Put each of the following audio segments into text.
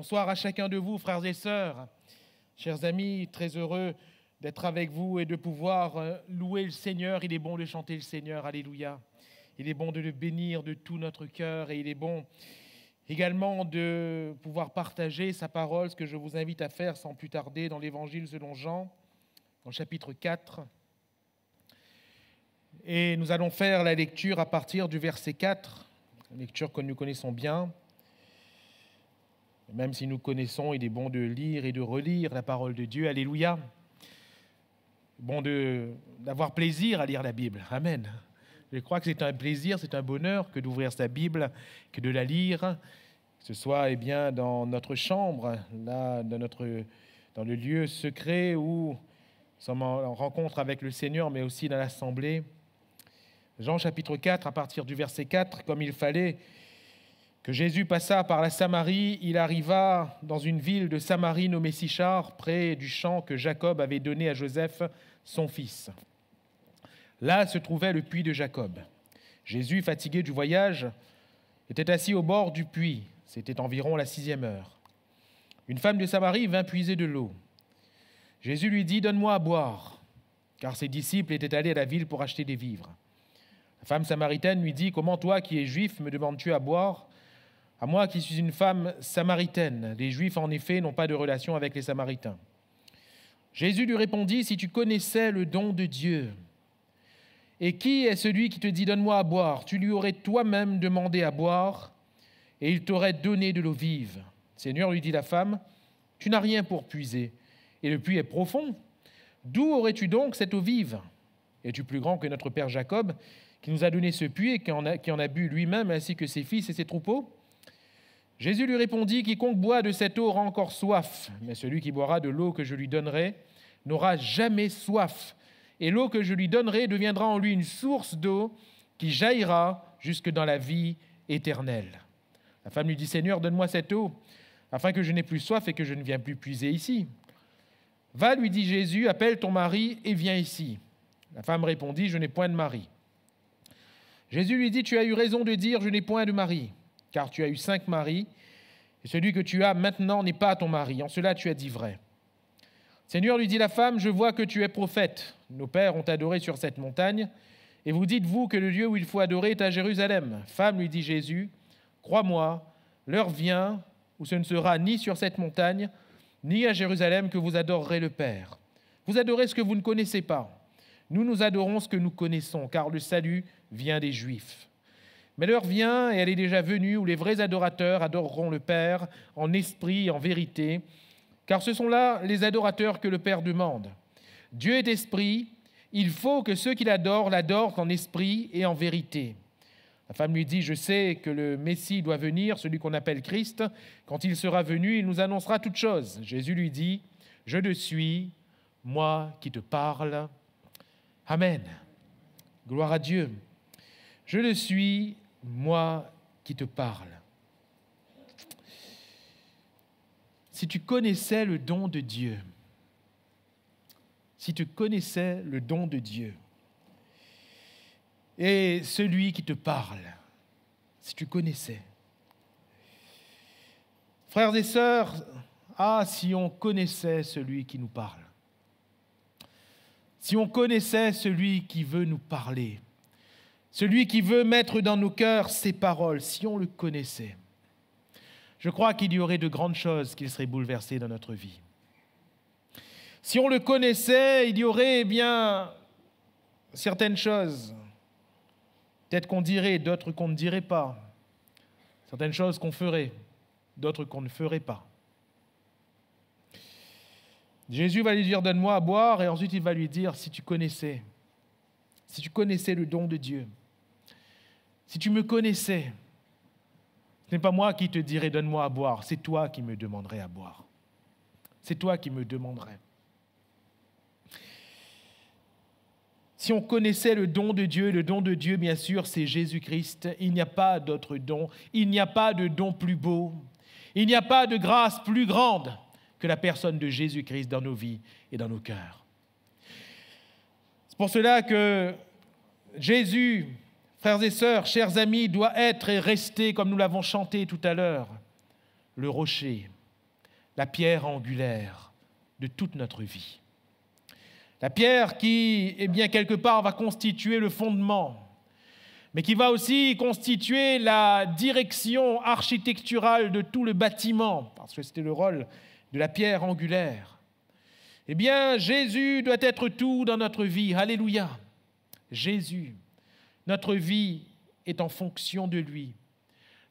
Bonsoir à chacun de vous, frères et sœurs. Chers amis, très heureux d'être avec vous et de pouvoir louer le Seigneur. Il est bon de chanter le Seigneur, alléluia. Il est bon de le bénir de tout notre cœur et il est bon également de pouvoir partager sa parole, ce que je vous invite à faire sans plus tarder dans l'Évangile selon Jean, dans le chapitre 4. Et nous allons faire la lecture à partir du verset 4, une lecture que nous connaissons bien. Même si nous connaissons, il est bon de lire et de relire la parole de Dieu. Alléluia. Bon d'avoir plaisir à lire la Bible. Amen. Je crois que c'est un plaisir, c'est un bonheur que d'ouvrir sa Bible, que de la lire, que ce soit dans notre chambre, là, dans le lieu secret où nous sommes en rencontre avec le Seigneur, mais aussi dans l'assemblée. Jean chapitre 4, à partir du verset 4, comme il fallait que Jésus passa par la Samarie, il arriva dans une ville de Samarie nommée Sichar, près du champ que Jacob avait donné à Joseph, son fils. Là se trouvait le puits de Jacob. Jésus, fatigué du voyage, était assis au bord du puits. C'était environ la 6e heure. Une femme de Samarie vint puiser de l'eau. Jésus lui dit « Donne-moi à boire », car ses disciples étaient allés à la ville pour acheter des vivres. La femme samaritaine lui dit « Comment toi, qui es juif, me demandes-tu à boire ? À moi qui suis une femme samaritaine. Les Juifs, en effet, n'ont pas de relation avec les Samaritains. » Jésus lui répondit, « Si tu connaissais le don de Dieu, et qui est celui qui te dit « Donne-moi à boire », tu lui aurais toi-même demandé à boire, et il t'aurait donné de l'eau vive. Seigneur, lui dit la femme, « Tu n'as rien pour puiser, et le puits est profond. D'où aurais-tu donc cette eau vive ? Es-tu plus grand que notre père Jacob, qui nous a donné ce puits et qui en a bu lui-même, ainsi que ses fils et ses troupeaux ?» Jésus lui répondit, « Quiconque boit de cette eau aura encore soif, mais celui qui boira de l'eau que je lui donnerai n'aura jamais soif. Et l'eau que je lui donnerai deviendra en lui une source d'eau qui jaillira jusque dans la vie éternelle. » La femme lui dit, « Seigneur, donne-moi cette eau, afin que je n'ai plus soif et que je ne vienne plus puiser ici. » « Va, lui dit Jésus, appelle ton mari et viens ici. » La femme répondit, « Je n'ai point de mari. » Jésus lui dit, « Tu as eu raison de dire, je n'ai point de mari. Car tu as eu 5 maris, et celui que tu as maintenant n'est pas ton mari. En cela, tu as dit vrai. » Seigneur, lui dit la femme, « Je vois que tu es prophète. Nos pères ont adoré sur cette montagne, et vous dites-vous que le lieu où il faut adorer est à Jérusalem. » Femme, lui dit Jésus, « Crois-moi, l'heure vient où ce ne sera ni sur cette montagne, ni à Jérusalem que vous adorerez le Père. Vous adorez ce que vous ne connaissez pas. Nous adorons ce que nous connaissons, car le salut vient des Juifs. Mais l'heure vient, et elle est déjà venue, où les vrais adorateurs adoreront le Père en esprit et en vérité, car ce sont là les adorateurs que le Père demande. Dieu est esprit, il faut que ceux qui l'adorent en esprit et en vérité. » La femme lui dit, « Je sais que le Messie doit venir, celui qu'on appelle Christ. Quand il sera venu, il nous annoncera toutes choses. » Jésus lui dit, « Je le suis, moi qui te parle. » Amen. Gloire à Dieu. Je le suis, moi qui te parle. Si tu connaissais le don de Dieu, si tu connaissais le don de Dieu et celui qui te parle, si tu connaissais. Frères et sœurs, si on connaissait celui qui nous parle, si on connaissait celui qui veut nous parler, celui qui veut mettre dans nos cœurs ses paroles, si on le connaissait, je crois qu'il y aurait de grandes choses qui seraient bouleversées dans notre vie. Si on le connaissait, il y aurait certaines choses, peut-être qu'on dirait, d'autres qu'on ne dirait pas, certaines choses qu'on ferait, d'autres qu'on ne ferait pas. Jésus va lui dire « Donne-moi à boire » et ensuite il va lui dire « Si tu connaissais le don de Dieu, si tu me connaissais, ce n'est pas moi qui te dirais « Donne-moi à boire », c'est toi qui me demanderais à boire. C'est toi qui me demanderais. Si on connaissait le don de Dieu, bien sûr, c'est Jésus-Christ. Il n'y a pas d'autre don. Il n'y a pas de don plus beau. Il n'y a pas de grâce plus grande que la personne de Jésus-Christ dans nos vies et dans nos cœurs. C'est pour cela que Jésus, frères et sœurs, chers amis, doit être et rester, comme nous l'avons chanté tout à l'heure, le rocher, la pierre angulaire de toute notre vie. La pierre qui, eh bien, quelque part, va constituer le fondement, mais qui va aussi constituer la direction architecturale de tout le bâtiment, parce que c'était le rôle de la pierre angulaire. Eh bien, Jésus doit être tout dans notre vie. Alléluia. Jésus, notre vie est en fonction de lui.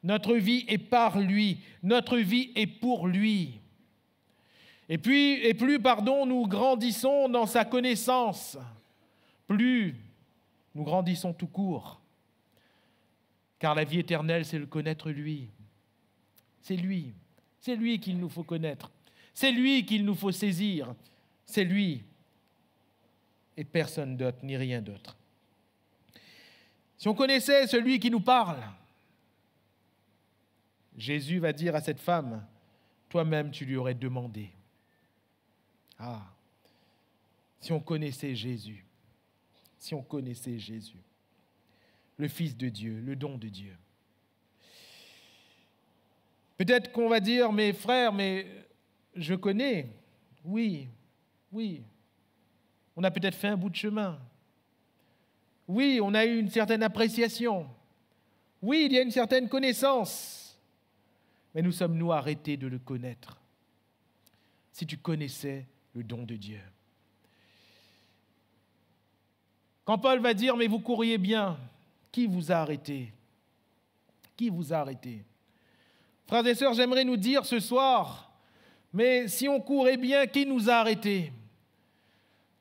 Notre vie est par lui. Notre vie est pour lui. Et plus nous grandissons dans sa connaissance, plus nous grandissons tout court. Car la vie éternelle, c'est le connaître lui. C'est lui qu'il nous faut connaître. C'est lui qu'il nous faut saisir. C'est lui et personne d'autre, ni rien d'autre. Si on connaissait celui qui nous parle, Jésus va dire à cette femme, toi-même tu lui aurais demandé. Ah, si on connaissait Jésus, le Fils de Dieu, le don de Dieu. Peut-être qu'on va dire, mais frère, mais je connais. Oui. On a peut-être fait un bout de chemin. Oui, on a eu une certaine appréciation. Oui, il y a une certaine connaissance. Mais nous sommes-nous arrêtés de le connaître? Si tu connaissais le don de Dieu. Quand Paul va dire, mais vous couriez bien, qui vous a arrêté? Qui vous a arrêté? Frères et sœurs, j'aimerais nous dire ce soir, mais si on courait bien, qui nous a arrêtés?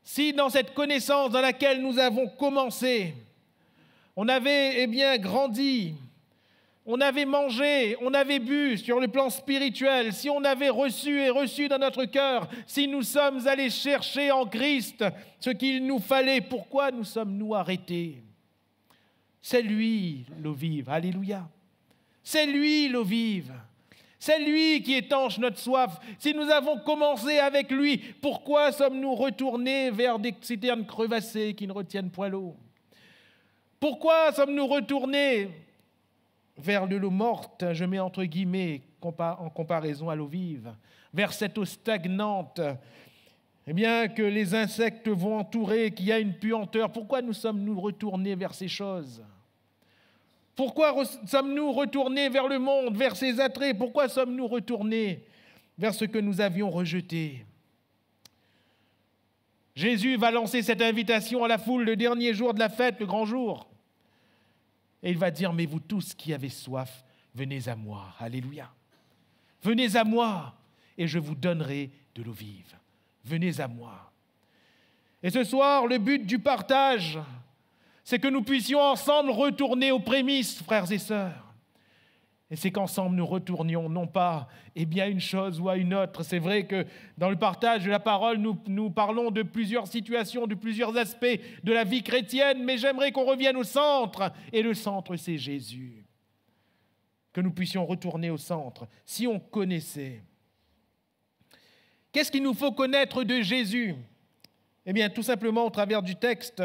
Si dans cette connaissance dans laquelle nous avons commencé, on avait grandi, on avait mangé, on avait bu sur le plan spirituel, si on avait reçu dans notre cœur, si nous sommes allés chercher en Christ ce qu'il nous fallait, pourquoi nous sommes-nous arrêtés? C'est lui l'eau vive, alléluia. C'est lui l'eau vive. C'est lui qui étanche notre soif. Si nous avons commencé avec lui, pourquoi sommes-nous retournés vers des citernes crevassées qui ne retiennent point l'eau? Pourquoi sommes-nous retournés vers de l'eau morte, je mets entre guillemets, en comparaison à l'eau vive, vers cette eau stagnante, que les insectes vont entourer, qu'il y a une puanteur? Pourquoi nous sommes-nous retournés vers ces choses? Pourquoi sommes-nous retournés vers le monde, vers ses attraits? Pourquoi sommes-nous retournés vers ce que nous avions rejeté? Jésus va lancer cette invitation à la foule le dernier jour de la fête, le grand jour. Et il va dire, mais vous tous qui avez soif, venez à moi. Alléluia. Venez à moi et je vous donnerai de l'eau vive. Venez à moi. Et ce soir, le but du partage, c'est que nous puissions ensemble retourner aux prémices, frères et sœurs. Et c'est qu'ensemble nous retournions, non pas à une chose ou à une autre. C'est vrai que dans le partage de la parole, nous parlons de plusieurs situations, de plusieurs aspects de la vie chrétienne, mais j'aimerais qu'on revienne au centre. Et le centre, c'est Jésus. Que nous puissions retourner au centre, si on connaissait. Qu'est-ce qu'il nous faut connaître de Jésus? Tout simplement au travers du texte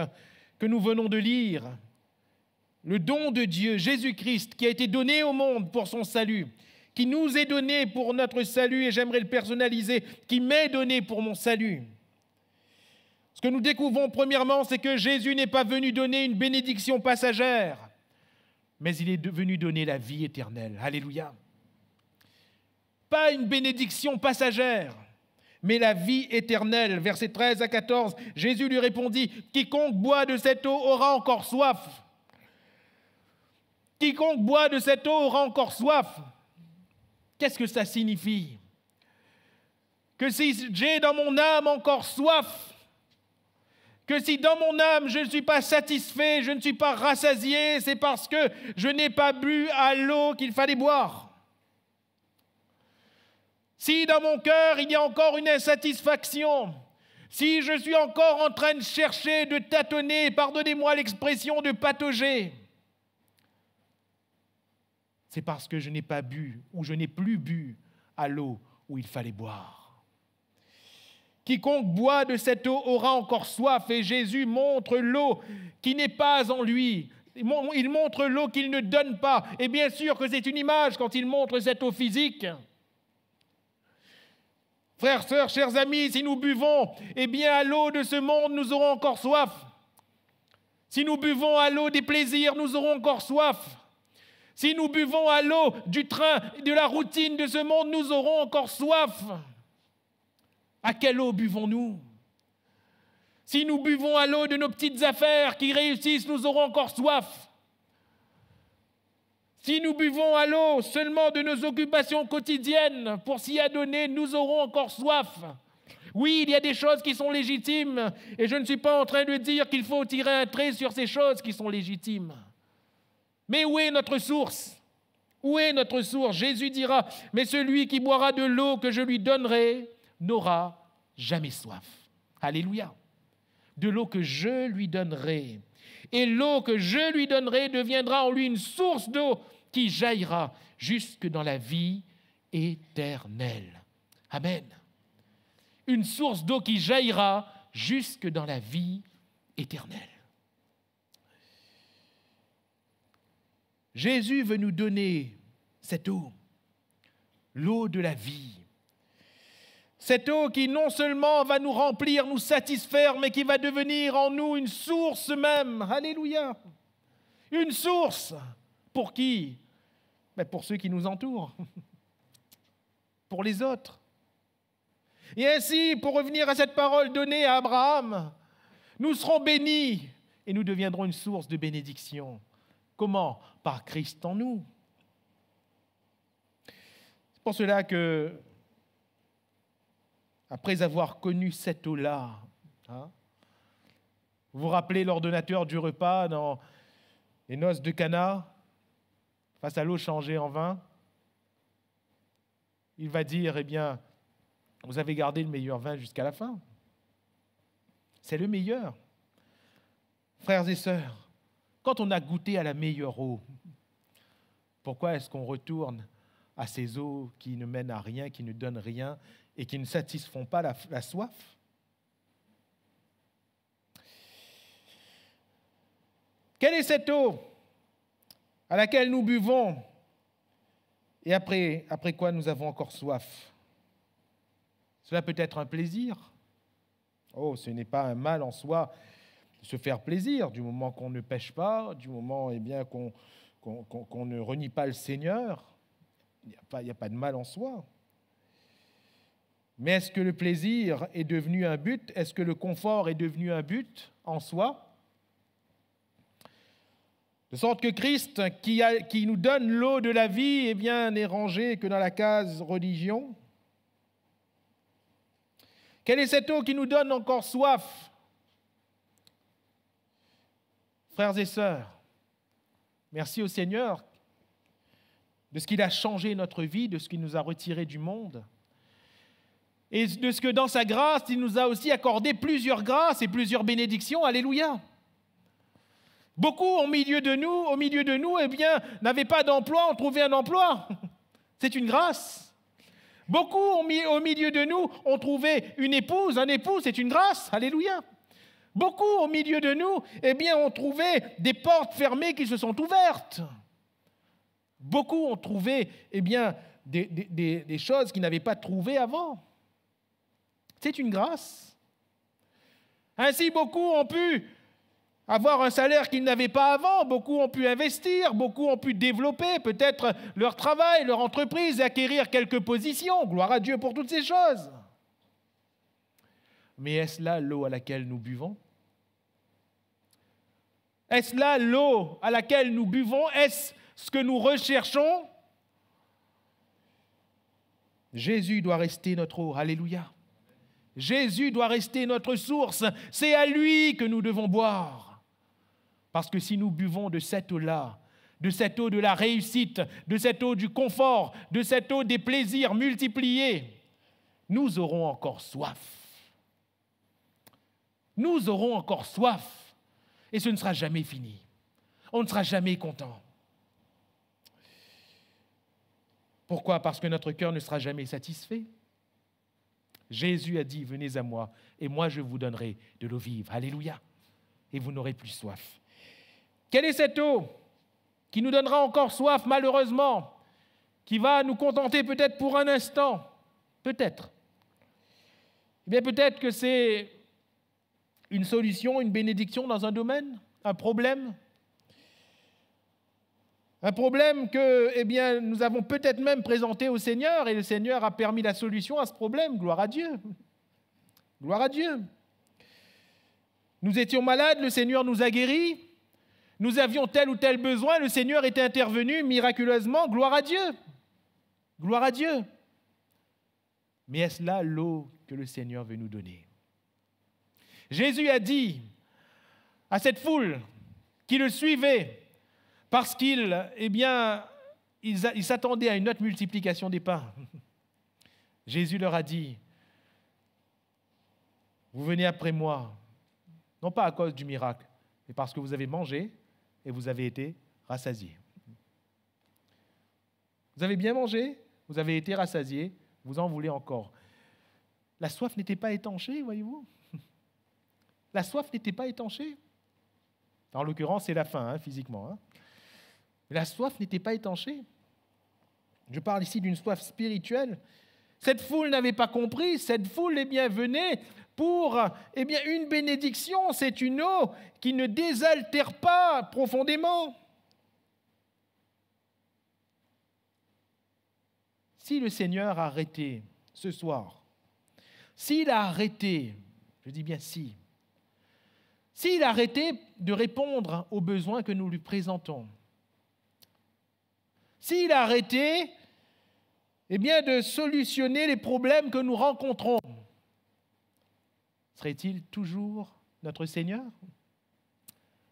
que nous venons de lire, le don de Dieu, Jésus-Christ, qui a été donné au monde pour son salut, qui nous est donné pour notre salut, et j'aimerais le personnaliser, qui m'est donné pour mon salut. Ce que nous découvrons premièrement, c'est que Jésus n'est pas venu donner une bénédiction passagère, mais il est venu donner la vie éternelle. Alléluia. Pas une bénédiction passagère, mais la vie éternelle. Versets 13 à 14, Jésus lui répondit, « Quiconque boit de cette eau aura encore soif. » Quiconque boit de cette eau aura encore soif. Qu'est-ce que ça signifie? Que si j'ai dans mon âme encore soif, que si dans mon âme je ne suis pas satisfait, je ne suis pas rassasié, c'est parce que je n'ai pas bu à l'eau qu'il fallait boire. Si dans mon cœur, il y a encore une insatisfaction, si je suis encore en train de chercher, de tâtonner, pardonnez-moi l'expression, de patauger, c'est parce que je n'ai pas bu ou je n'ai plus bu à l'eau où il fallait boire. Quiconque boit de cette eau aura encore soif, et Jésus montre l'eau qui n'est pas en lui. Il montre l'eau qu'il ne donne pas. Et bien sûr que c'est une image quand il montre cette eau physique. Frères, sœurs, chers amis, si nous buvons, eh bien à l'eau de ce monde, nous aurons encore soif. Si nous buvons à l'eau des plaisirs, nous aurons encore soif. Si nous buvons à l'eau du train, de la routine de ce monde, nous aurons encore soif. À quelle eau buvons-nous? Si nous buvons à l'eau de nos petites affaires qui réussissent, nous aurons encore soif. Si nous buvons à l'eau seulement de nos occupations quotidiennes pour s'y adonner, nous aurons encore soif. Oui, il y a des choses qui sont légitimes et je ne suis pas en train de dire qu'il faut tirer un trait sur ces choses qui sont légitimes. Mais où est notre source? Où est notre source? Jésus dira, mais celui qui boira de l'eau que je lui donnerai n'aura jamais soif. Alléluia. De l'eau que je lui donnerai. Et l'eau que je lui donnerai deviendra en lui une source d'eau qui jaillira jusque dans la vie éternelle. Amen. Une source d'eau qui jaillira jusque dans la vie éternelle. Jésus veut nous donner cette eau, l'eau de la vie. Cette eau qui non seulement va nous remplir, nous satisfaire, mais qui va devenir en nous une source même. Alléluia. Une source. Pour qui? Mais pour ceux qui nous entourent. Pour les autres. Et ainsi, pour revenir à cette parole donnée à Abraham, nous serons bénis et nous deviendrons une source de bénédiction. Comment? Par Christ en nous. C'est pour cela que, après avoir connu cette eau-là, vous vous rappelez l'ordonnateur du repas dans les noces de Cana, face à l'eau changée en vin, il va dire, eh bien, vous avez gardé le meilleur vin jusqu'à la fin. C'est le meilleur. Frères et sœurs, quand on a goûté à la meilleure eau, pourquoi est-ce qu'on retourne à ces eaux qui ne mènent à rien, qui ne donnent rien et qui ne satisfont pas la soif? Quelle est cette eau à laquelle nous buvons et après quoi nous avons encore soif? Cela peut être un plaisir. Oh, ce n'est pas un mal en soi de se faire plaisir, du moment qu'on ne pêche pas, du moment qu'on ne renie pas le Seigneur. Il n'y a pas de mal en soi. Mais est-ce que le plaisir est devenu un but? Est-ce que le confort est devenu un but en soi? De sorte que Christ, qui nous donne l'eau de la vie, eh bien, n'est rangé que dans la case religion. Quelle est cette eau qui nous donne encore soif? Frères et sœurs, merci au Seigneur de ce qu'il a changé notre vie, de ce qu'il nous a retirés du monde, et de ce que dans sa grâce, il nous a aussi accordé plusieurs grâces et plusieurs bénédictions. Alléluia. Beaucoup au milieu de nous, eh bien, n'avaient pas d'emploi, ont trouvé un emploi. C'est une grâce. Beaucoup au milieu de nous ont trouvé une épouse, un époux, c'est une grâce. Alléluia. Beaucoup au milieu de nous, eh bien, ont trouvé des portes fermées qui se sont ouvertes. Beaucoup ont trouvé, eh bien, des choses qu'ils n'avaient pas trouvées avant. C'est une grâce. Ainsi, beaucoup ont pu avoir un salaire qu'ils n'avaient pas avant, beaucoup ont pu investir, beaucoup ont pu développer peut-être leur travail, leur entreprise et acquérir quelques positions. Gloire à Dieu pour toutes ces choses. Mais est-ce là l'eau à laquelle nous buvons? Est-ce là l'eau à laquelle nous buvons? Est-ce ce que nous recherchons? Jésus doit rester notre eau. Alléluia. Jésus doit rester notre source. C'est à lui que nous devons boire. Parce que si nous buvons de cette eau-là, de cette eau de la réussite, de cette eau du confort, de cette eau des plaisirs multipliés, nous aurons encore soif. Nous aurons encore soif. Et ce ne sera jamais fini. On ne sera jamais content. Pourquoi? Parce que notre cœur ne sera jamais satisfait. Jésus a dit, venez à moi, et moi je vous donnerai de l'eau vive. Alléluia. Et vous n'aurez plus soif. Quelle est cette eau qui nous donnera encore soif, malheureusement, qui va nous contenter peut-être pour un instant, peut-être, Eh bien, peut-être que c'est une solution, une bénédiction dans un domaine, un problème. Un problème que, eh bien, nous avons peut-être même présenté au Seigneur et le Seigneur a permis la solution à ce problème. Gloire à Dieu. Gloire à Dieu. Nous étions malades, le Seigneur nous a guéris. Nous avions tel ou tel besoin, le Seigneur était intervenu miraculeusement. Gloire à Dieu. Gloire à Dieu. Mais est-ce là l'eau que le Seigneur veut nous donner? Jésus a dit à cette foule qui le suivait, parce qu'il, eh bien, il s'attendait à une autre multiplication des pains. Jésus leur a dit, vous venez après moi, non pas à cause du miracle, mais parce que vous avez mangé et vous avez été rassasiés. Vous avez bien mangé, vous avez été rassasiés, vous en voulez encore. La soif n'était pas étanchée, voyez-vous. La soif n'était pas étanchée. En l'occurrence, c'est la faim, physiquement. La soif n'était pas étanchée. Je parle ici d'une soif spirituelle. Cette foule n'avait pas compris. Cette foule, eh bien, venait pour une bénédiction. C'est une eau qui ne désaltère pas profondément. Si le Seigneur a arrêté ce soir, s'il a arrêté, je dis bien si, s'il a arrêté de répondre aux besoins que nous lui présentons, s'il a arrêté de solutionner les problèmes que nous rencontrons, serait-il toujours notre Seigneur?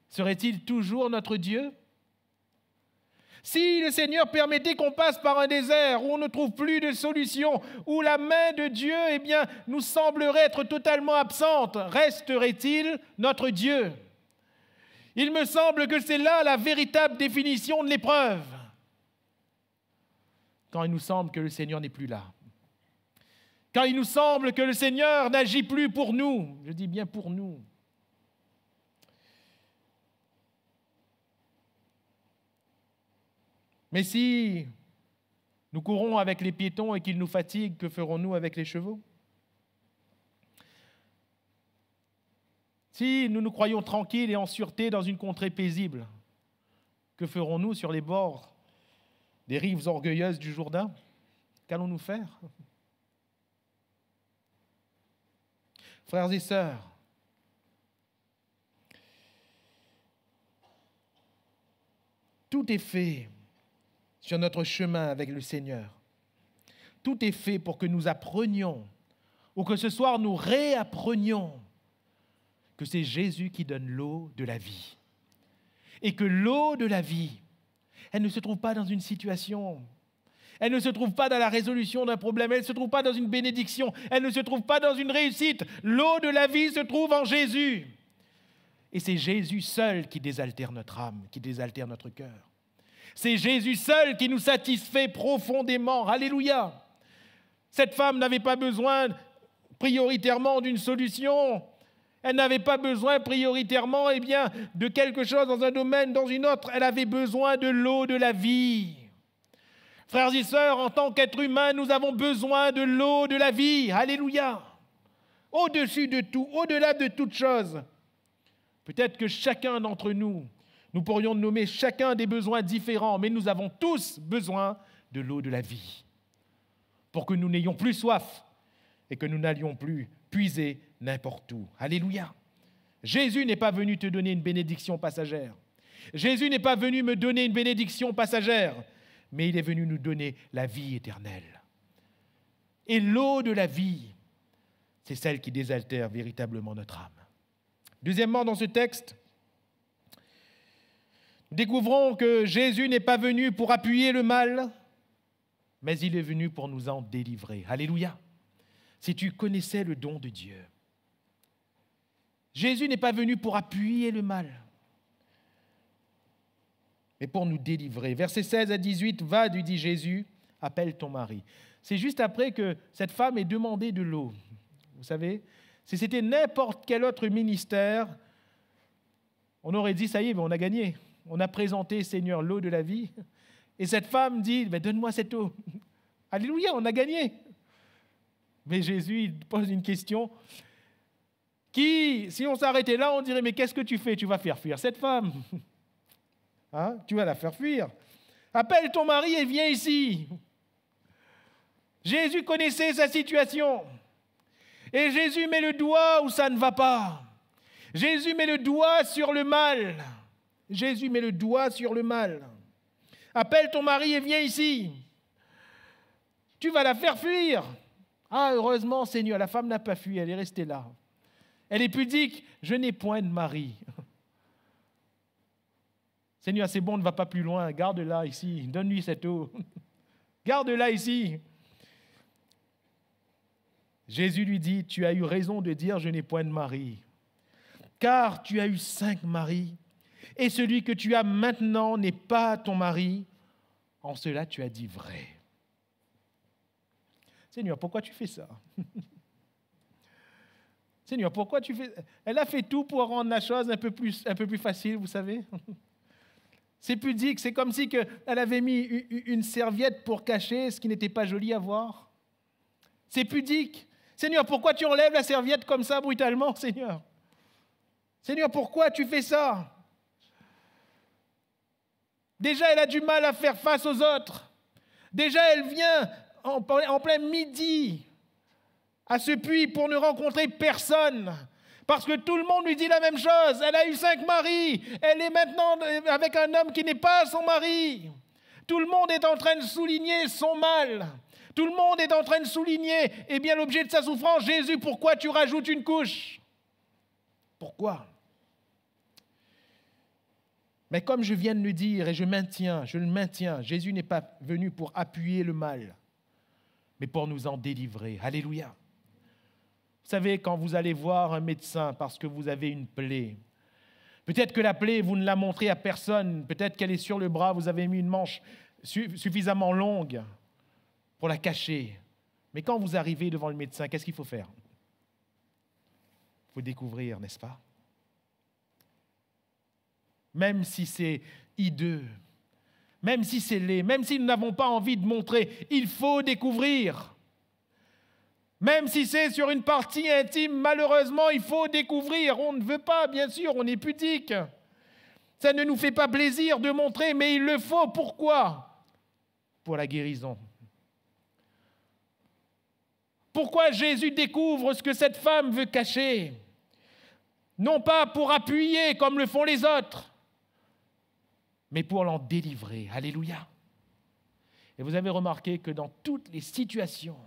Serait-il toujours notre Dieu? Si le Seigneur permettait qu'on passe par un désert où on ne trouve plus de solution, où la main de Dieu nous semblerait être totalement absente, resterait-il notre Dieu? Il me semble que c'est là la véritable définition de l'épreuve. Quand il nous semble que le Seigneur n'est plus là. Quand il nous semble que le Seigneur n'agit plus pour nous. Je dis bien pour nous. Mais si nous courons avec les piétons et qu'ils nous fatiguent, que ferons-nous avec les chevaux? Si nous nous croyons tranquilles et en sûreté dans une contrée paisible, que ferons-nous sur les bords des rives orgueilleuses du Jourdain? Qu'allons-nous faire? Frères et sœurs, tout est fait sur notre chemin avec le Seigneur. Tout est fait pour que nous apprenions, ou que ce soir nous réapprenions que c'est Jésus qui donne l'eau de la vie. Et que l'eau de la vie, elle ne se trouve pas dans une situation, elle ne se trouve pas dans la résolution d'un problème, elle ne se trouve pas dans une bénédiction, elle ne se trouve pas dans une réussite. L'eau de la vie se trouve en Jésus. Et c'est Jésus seul qui désaltère notre âme, qui désaltère notre cœur. C'est Jésus seul qui nous satisfait profondément. Alléluia! Cette femme n'avait pas besoin prioritairement d'une solution. Elle n'avait pas besoin prioritairement de quelque chose dans un domaine, dans une autre. Elle avait besoin de l'eau de la vie. Frères et sœurs, en tant qu'êtres humains, nous avons besoin de l'eau de la vie. Alléluia! Au-dessus de tout, au-delà de toute chose. Peut-être que chacun d'entre nous, nous pourrions nommer chacun des besoins différents, mais nous avons tous besoin de l'eau de la vie pour que nous n'ayons plus soif et que nous n'allions plus puiser n'importe où. Alléluia! Jésus n'est pas venu te donner une bénédiction passagère. Jésus n'est pas venu me donner une bénédiction passagère, mais il est venu nous donner la vie éternelle. Et l'eau de la vie, c'est celle qui désaltère véritablement notre âme. Deuxièmement, dans ce texte, nous découvrons que Jésus n'est pas venu pour appuyer le mal, mais il est venu pour nous en délivrer. Alléluia! Si tu connaissais le don de Dieu. Jésus n'est pas venu pour appuyer le mal, mais pour nous délivrer. Versets 16 à 18, « Va, lui dit Jésus, appelle ton mari. » C'est juste après que cette femme ait demandé de l'eau. Vous savez, si c'était n'importe quel autre ministère, on aurait dit, ça y est, mais on a gagné. On a présenté, Seigneur, l'eau de la vie. Et cette femme dit, donne-moi cette eau. Alléluia, on a gagné. Mais Jésus il pose une question qui, si on s'arrêtait là, on dirait, mais qu'est-ce que tu fais? Tu vas faire fuir cette femme. Hein? Tu vas la faire fuir. Appelle ton mari et viens ici. Jésus connaissait sa situation. Et Jésus met le doigt où ça ne va pas. Jésus met le doigt sur le mal. Jésus met le doigt sur le mal. Appelle ton mari et viens ici. Tu vas la faire fuir. Ah, heureusement, Seigneur, la femme n'a pas fui, elle est restée là. Elle est pudique, je n'ai point de mari. Seigneur, c'est bon, ne va pas plus loin, garde-la ici, donne-lui cette eau. Garde-la ici. Jésus lui dit, tu as eu raison de dire, je n'ai point de mari, car tu as eu 5 maris, et celui que tu as maintenant n'est pas ton mari. En cela, tu as dit vrai. Seigneur, pourquoi tu fais ça? Seigneur, pourquoi tu fais... Elle a fait tout pour rendre la chose un peu plus facile, vous savez. C'est pudique, c'est comme si elle avait mis une serviette pour cacher ce qui n'était pas joli à voir. C'est pudique. Seigneur, pourquoi tu enlèves la serviette comme ça brutalement, Seigneur? Seigneur, pourquoi tu fais ça? Déjà, elle a du mal à faire face aux autres. Déjà, elle vient en plein midi à ce puits pour ne rencontrer personne. Parce que tout le monde lui dit la même chose. Elle a eu 5 maris. Elle est maintenant avec un homme qui n'est pas son mari. Tout le monde est en train de souligner son mal. Tout le monde est en train de souligner, eh bien, l'objet de sa souffrance. Jésus, pourquoi tu rajoutes une couche? Pourquoi? Mais comme je viens de le dire, et je le maintiens, Jésus n'est pas venu pour appuyer le mal, mais pour nous en délivrer. Alléluia. Vous savez, quand vous allez voir un médecin parce que vous avez une plaie, peut-être que la plaie, vous ne la montrez à personne, peut-être qu'elle est sur le bras, vous avez mis une manche suffisamment longue pour la cacher. Mais quand vous arrivez devant le médecin, qu'est-ce qu'il faut faire? Il faut découvrir, n'est-ce pas? Même si c'est hideux, même si c'est laid, même si nous n'avons pas envie de montrer, il faut découvrir. Même si c'est sur une partie intime, malheureusement, il faut découvrir. On ne veut pas, bien sûr, on est pudique. Ça ne nous fait pas plaisir de montrer, mais il le faut. Pourquoi? Pour la guérison. Pourquoi Jésus découvre ce que cette femme veut cacher? Non pas pour appuyer comme le font les autres, mais pour l'en délivrer. Alléluia. Et vous avez remarqué que dans toutes les situations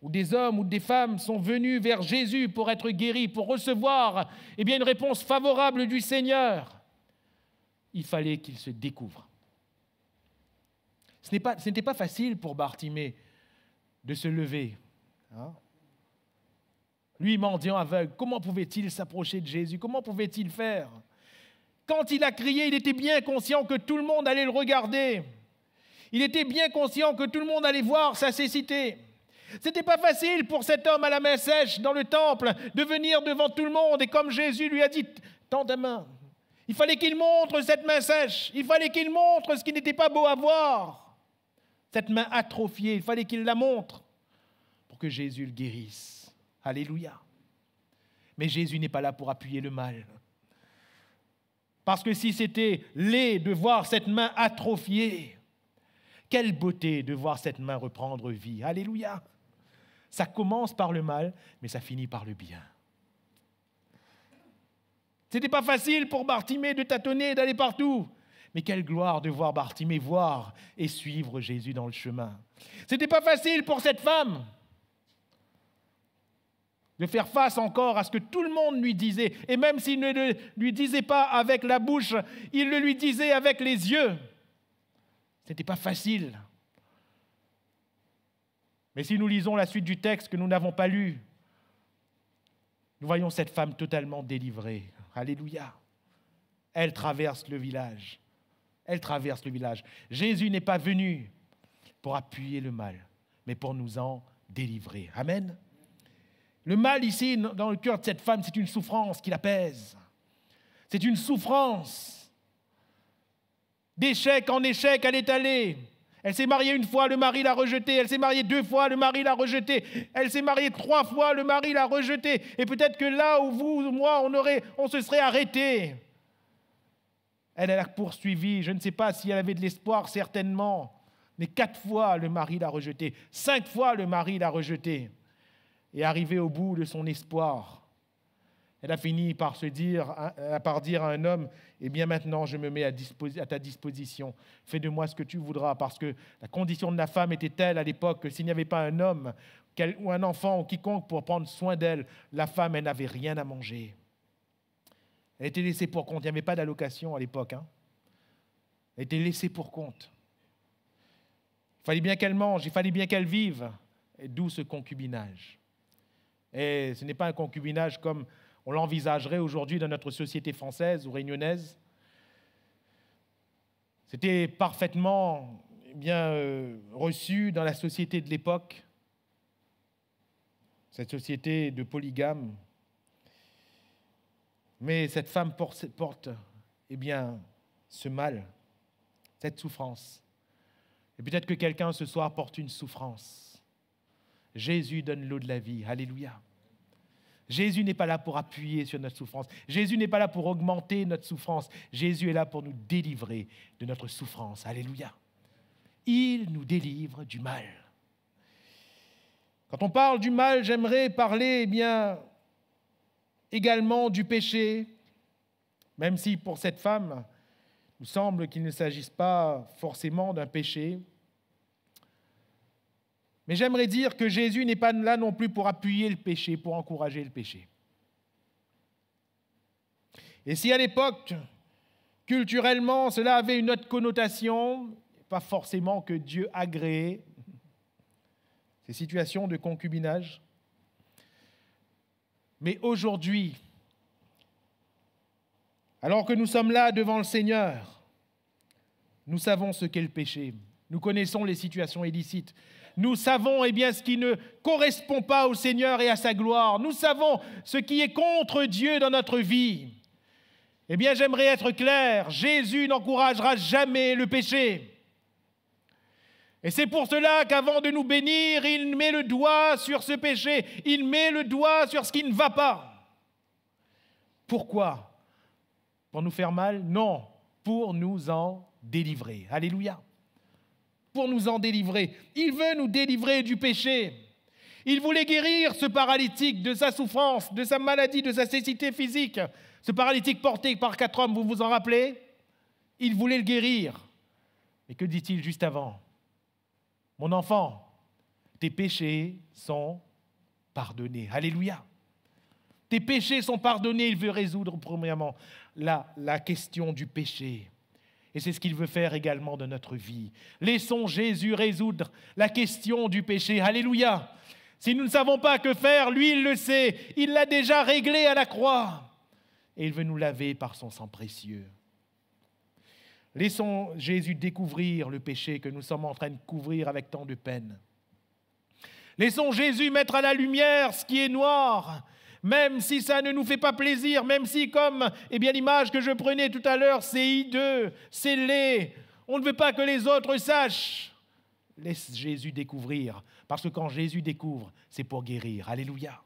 où des hommes ou des femmes sont venus vers Jésus pour être guéris, pour recevoir une réponse favorable du Seigneur, il fallait qu'ils se découvrent. Ce n'était pas facile pour Bartimée de se lever. Hein? Lui, mendiant aveugle, comment pouvait-il s'approcher de Jésus? Comment pouvait-il faire? Quand il a crié, il était bien conscient que tout le monde allait le regarder. Il était bien conscient que tout le monde allait voir sa cécité. Ce n'était pas facile pour cet homme à la main sèche dans le temple de venir devant tout le monde. Et comme Jésus lui a dit, tends ta main. Il fallait qu'il montre cette main sèche. Il fallait qu'il montre ce qui n'était pas beau à voir. Cette main atrophiée, il fallait qu'il la montre pour que Jésus le guérisse. Alléluia. Mais Jésus n'est pas là pour appuyer le mal. Parce que si c'était laid de voir cette main atrophiée, quelle beauté de voir cette main reprendre vie. Alléluia. Ça commence par le mal, mais ça finit par le bien. Ce n'était pas facile pour Bartimée de tâtonner, d'aller partout. Mais quelle gloire de voir Bartimée voir et suivre Jésus dans le chemin. Ce n'était pas facile pour cette femme de faire face encore à ce que tout le monde lui disait. Et même s'il ne le lui disait pas avec la bouche, il le lui disait avec les yeux. Ce n'était pas facile. Mais si nous lisons la suite du texte que nous n'avons pas lu, nous voyons cette femme totalement délivrée. Alléluia. Elle traverse le village. Elle traverse le village. Jésus n'est pas venu pour appuyer le mal, mais pour nous en délivrer. Amen. Le mal ici, dans le cœur de cette femme, c'est une souffrance qui la pèse. C'est une souffrance. D'échec en échec, elle est allée. Elle s'est mariée une fois, le mari l'a rejetée. Elle s'est mariée 2 fois, le mari l'a rejetée. Elle s'est mariée 3 fois, le mari l'a rejetée. Et peut-être que là où vous ou moi, on se serait arrêté. Elle a poursuivi. Je ne sais pas si elle avait de l'espoir, certainement. Mais 4 fois, le mari l'a rejetée. 5 fois, le mari l'a rejetée. Et arrivée au bout de son espoir, elle a fini par dire à un homme, « Eh bien maintenant, je me mets à ta disposition. Fais de moi ce que tu voudras. » Parce que la condition de la femme était telle à l'époque que s'il n'y avait pas un homme ou un enfant ou quiconque pour prendre soin d'elle, la femme, elle n'avait rien à manger. Elle était laissée pour compte. Il n'y avait pas d'allocation à l'époque. Elle était laissée pour compte. Il fallait bien qu'elle mange, il fallait bien qu'elle vive. Et d'où ce concubinage. Et ce n'est pas un concubinage comme on l'envisagerait aujourd'hui dans notre société française ou réunionnaise. C'était parfaitement reçu dans la société de l'époque, cette société de polygames. Mais cette femme porte ce mal, cette souffrance. Et peut-être que quelqu'un ce soir porte une souffrance. Jésus donne l'eau de la vie. Alléluia. Jésus n'est pas là pour appuyer sur notre souffrance. Jésus n'est pas là pour augmenter notre souffrance. Jésus est là pour nous délivrer de notre souffrance. Alléluia. Il nous délivre du mal. Quand on parle du mal, j'aimerais parler également du péché, même si pour cette femme, il nous semble qu'il ne s'agisse pas forcément d'un péché. Mais j'aimerais dire que Jésus n'est pas là non plus pour appuyer le péché, pour encourager le péché. Et si à l'époque, culturellement, cela avait une autre connotation, pas forcément que Dieu agréait ces situations de concubinage, mais aujourd'hui, alors que nous sommes là devant le Seigneur, nous savons ce qu'est le péché. Nous connaissons les situations illicites. Nous savons ce qui ne correspond pas au Seigneur et à sa gloire. Nous savons ce qui est contre Dieu dans notre vie. J'aimerais être clair, Jésus n'encouragera jamais le péché. Et c'est pour cela qu'avant de nous bénir, il met le doigt sur ce péché. Il met le doigt sur ce qui ne va pas. Pourquoi ? Pour nous faire mal ? Non, pour nous en délivrer. Alléluia. Pour nous en délivrer. Il veut nous délivrer du péché. Il voulait guérir ce paralytique de sa souffrance, de sa maladie, de sa cécité physique. Ce paralytique porté par 4 hommes, vous vous en rappelez ? Il voulait le guérir. Mais que dit-il juste avant ? Mon enfant, tes péchés sont pardonnés. Alléluia. Tes péchés sont pardonnés. Il veut résoudre premièrement la question du péché. Et c'est ce qu'il veut faire également dans notre vie. Laissons Jésus résoudre la question du péché. Alléluia. Si nous ne savons pas que faire, lui, il le sait. Il l'a déjà réglé à la croix. Et il veut nous laver par son sang précieux. Laissons Jésus découvrir le péché que nous sommes en train de couvrir avec tant de peine. Laissons Jésus mettre à la lumière ce qui est noir, même si ça ne nous fait pas plaisir, même si, comme l'image que je prenais tout à l'heure, c'est hideux, c'est laid, on ne veut pas que les autres sachent. Laisse Jésus découvrir, parce que quand Jésus découvre, c'est pour guérir. Alléluia.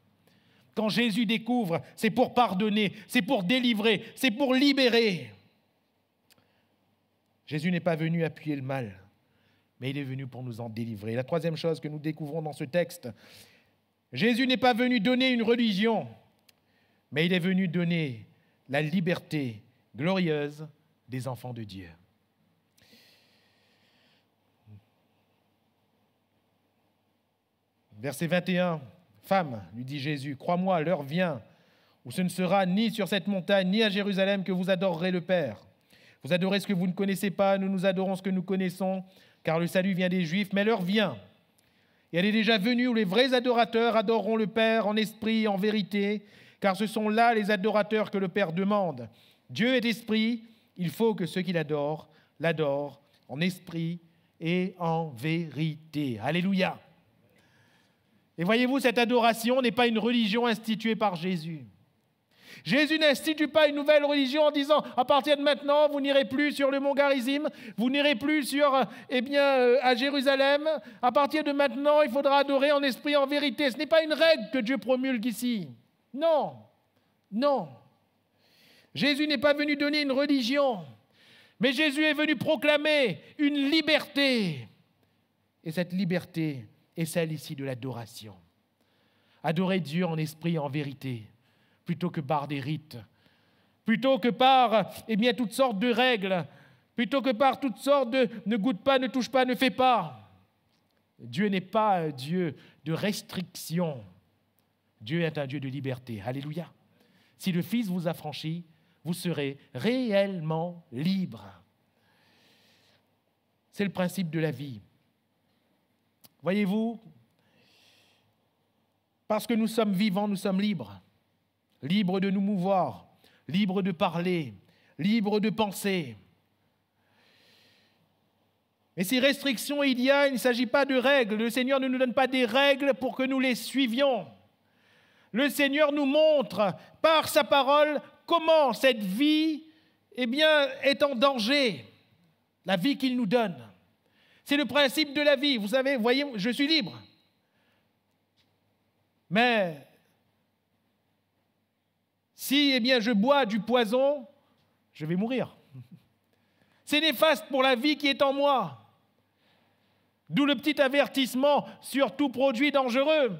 Quand Jésus découvre, c'est pour pardonner, c'est pour délivrer, c'est pour libérer. Jésus n'est pas venu appuyer le mal, mais il est venu pour nous en délivrer. La troisième chose que nous découvrons dans ce texte, Jésus n'est pas venu donner une religion, mais il est venu donner la liberté glorieuse des enfants de Dieu. Verset 21, « Femme, lui dit Jésus, crois-moi, l'heure vient où ce ne sera ni sur cette montagne, ni à Jérusalem que vous adorerez le Père. Vous adorez ce que vous ne connaissez pas, nous adorons ce que nous connaissons, car le salut vient des Juifs, mais l'heure vient. Et elle est déjà venue où les vrais adorateurs adoreront le Père en esprit et en vérité, car ce sont là les adorateurs que le Père demande. Dieu est esprit, il faut que ceux qui l'adorent en esprit et en vérité. Alléluia. Et voyez-vous, cette adoration n'est pas une religion instituée par Jésus. Jésus n'institue pas une nouvelle religion en disant « à partir de maintenant, vous n'irez plus sur le mont Garizim, vous n'irez plus sur, à Jérusalem. À partir de maintenant, il faudra adorer en esprit et en vérité. » Ce n'est pas une règle que Dieu promulgue ici. Non, non. Jésus n'est pas venu donner une religion, mais Jésus est venu proclamer une liberté. Et cette liberté est celle ici de l'adoration. Adorer Dieu en esprit et en vérité, plutôt que par des rites, plutôt que par toutes sortes de règles, plutôt que par toutes sortes de ne goûte pas, ne touche pas, ne fais pas. Dieu n'est pas un Dieu de restriction. Dieu est un Dieu de liberté. Alléluia. Si le Fils vous affranchit, vous serez réellement libre. C'est le principe de la vie. Voyez-vous, parce que nous sommes vivants, nous sommes libres. Libres de nous mouvoir, libres de parler, libres de penser. Mais si restrictions il y a, il ne s'agit pas de règles. Le Seigneur ne nous donne pas des règles pour que nous les suivions. Le Seigneur nous montre par sa parole comment cette vie est en danger, la vie qu'il nous donne. C'est le principe de la vie. Vous savez, voyez, je suis libre. Mais si je bois du poison, je vais mourir. C'est néfaste pour la vie qui est en moi. D'où le petit avertissement sur tout produit dangereux.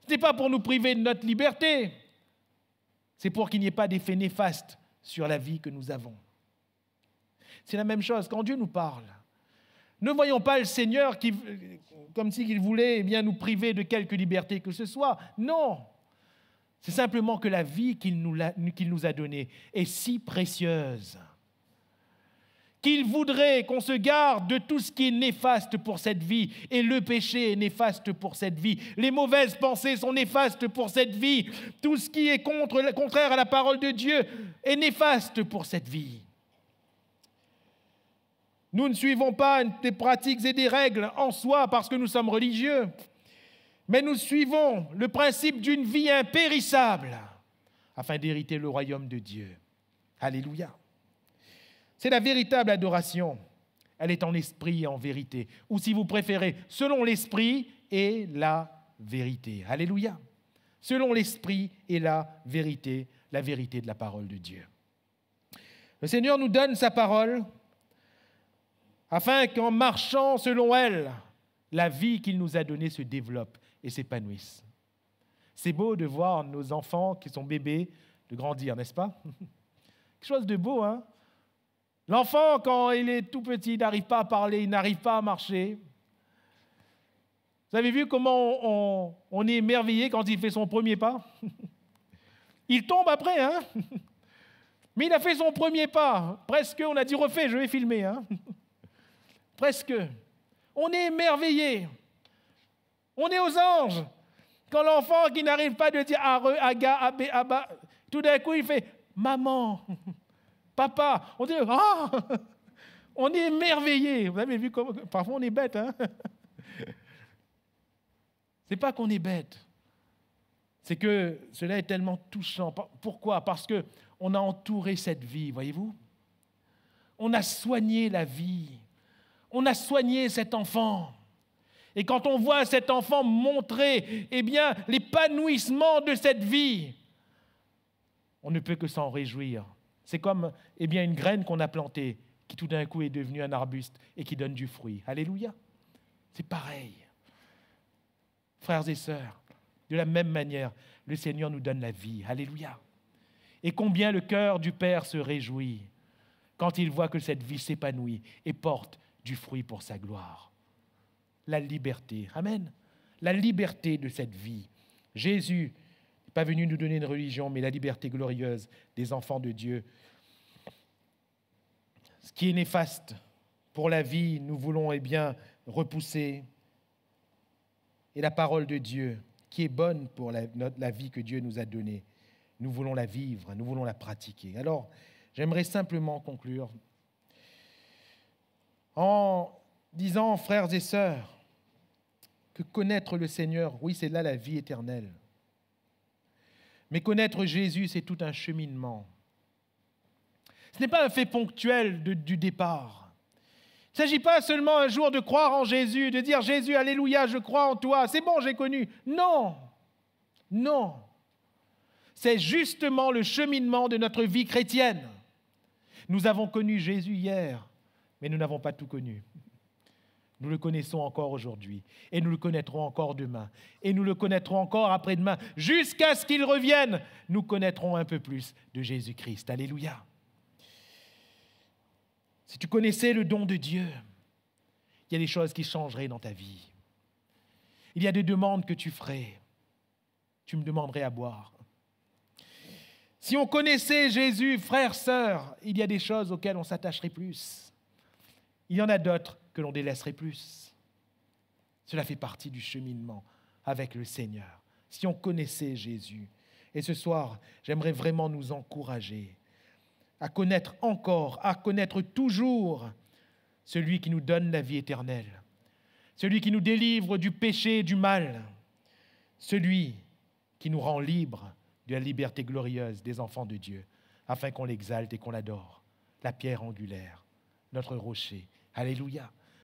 Ce n'est pas pour nous priver de notre liberté. C'est pour qu'il n'y ait pas d'effet néfaste sur la vie que nous avons. C'est la même chose quand Dieu nous parle. Ne voyons pas le Seigneur comme s'il voulait nous priver de quelque liberté que ce soit. Non. C'est simplement que la vie qu'il nous a donnée est si précieuse qu'il voudrait qu'on se garde de tout ce qui est néfaste pour cette vie. Et le péché est néfaste pour cette vie. Les mauvaises pensées sont néfastes pour cette vie. Tout ce qui est contraire à la parole de Dieu est néfaste pour cette vie. Nous ne suivons pas des pratiques et des règles en soi parce que nous sommes religieux, mais nous suivons le principe d'une vie impérissable afin d'hériter le royaume de Dieu. Alléluia. C'est la véritable adoration. Elle est en esprit et en vérité. Ou si vous préférez, selon l'esprit et la vérité. Alléluia. Selon l'esprit et la vérité de la parole de Dieu. Le Seigneur nous donne sa parole afin qu'en marchant selon elle, la vie qu'il nous a donnée se développe et s'épanouisse. C'est beau de voir nos enfants qui sont bébés de grandir, n'est-ce pas? Quelque chose de beau, hein? L'enfant, quand il est tout petit, il n'arrive pas à parler, il n'arrive pas à marcher. Vous avez vu comment on est émerveillé quand il fait son premier pas? Il tombe après, hein? Mais il a fait son premier pas. Presque, on a dit refait, je vais filmer, hein? Presque. On est émerveillé. On est aux anges. Quand l'enfant qui n'arrive pas de dire Are, Aga, Abé, Abba, tout d'un coup il fait maman, papa. On dit ah, on est émerveillé. Vous avez vu comment parfois on est bête, hein? C'est pas qu'on est bête. C'est que cela est tellement touchant. Pourquoi? Parce que on a entouré cette vie, voyez-vous? On a soigné la vie. On a soigné cet enfant. Et quand on voit cet enfant montrer, l'épanouissement de cette vie, on ne peut que s'en réjouir. C'est comme, une graine qu'on a plantée, qui tout d'un coup est devenue un arbuste et qui donne du fruit. Alléluia. C'est pareil. Frères et sœurs, de la même manière, le Seigneur nous donne la vie. Alléluia. Et combien le cœur du Père se réjouit quand il voit que cette vie s'épanouit et porte du fruit pour sa gloire. La liberté. Amen. La liberté de cette vie. Jésus n'est pas venu nous donner une religion, mais la liberté glorieuse des enfants de Dieu. Ce qui est néfaste pour la vie, nous voulons repousser. Et la parole de Dieu, qui est bonne pour la vie que Dieu nous a donnée, nous voulons la vivre, nous voulons la pratiquer. Alors, j'aimerais simplement conclure en disant, frères et sœurs, que connaître le Seigneur, oui, c'est là la vie éternelle. Mais connaître Jésus, c'est tout un cheminement. Ce n'est pas un fait ponctuel du départ. Il ne s'agit pas seulement un jour de croire en Jésus, de dire « Jésus, alléluia, je crois en toi, c'est bon, j'ai connu ». Non, non. C'est justement le cheminement de notre vie chrétienne. Nous avons connu Jésus hier, mais nous n'avons pas tout connu. Nous le connaissons encore aujourd'hui, et nous le connaîtrons encore demain, et nous le connaîtrons encore après-demain, jusqu'à ce qu'il revienne. Nous connaîtrons un peu plus de Jésus-Christ. Alléluia. Si tu connaissais le don de Dieu, il y a des choses qui changeraient dans ta vie. Il y a des demandes que tu ferais. Tu me demanderais à boire. Si on connaissait Jésus, frères, sœurs, il y a des choses auxquelles on s'attacherait plus. Il y en a d'autres que l'on délaisserait plus. Cela fait partie du cheminement avec le Seigneur. Si on connaissait Jésus. Et ce soir, j'aimerais vraiment nous encourager à connaître encore, à connaître toujours celui qui nous donne la vie éternelle, celui qui nous délivre du péché et du mal, celui qui nous rend libres de la liberté glorieuse des enfants de Dieu, afin qu'on l'exalte et qu'on l'adore, la pierre angulaire, notre rocher. Alléluia.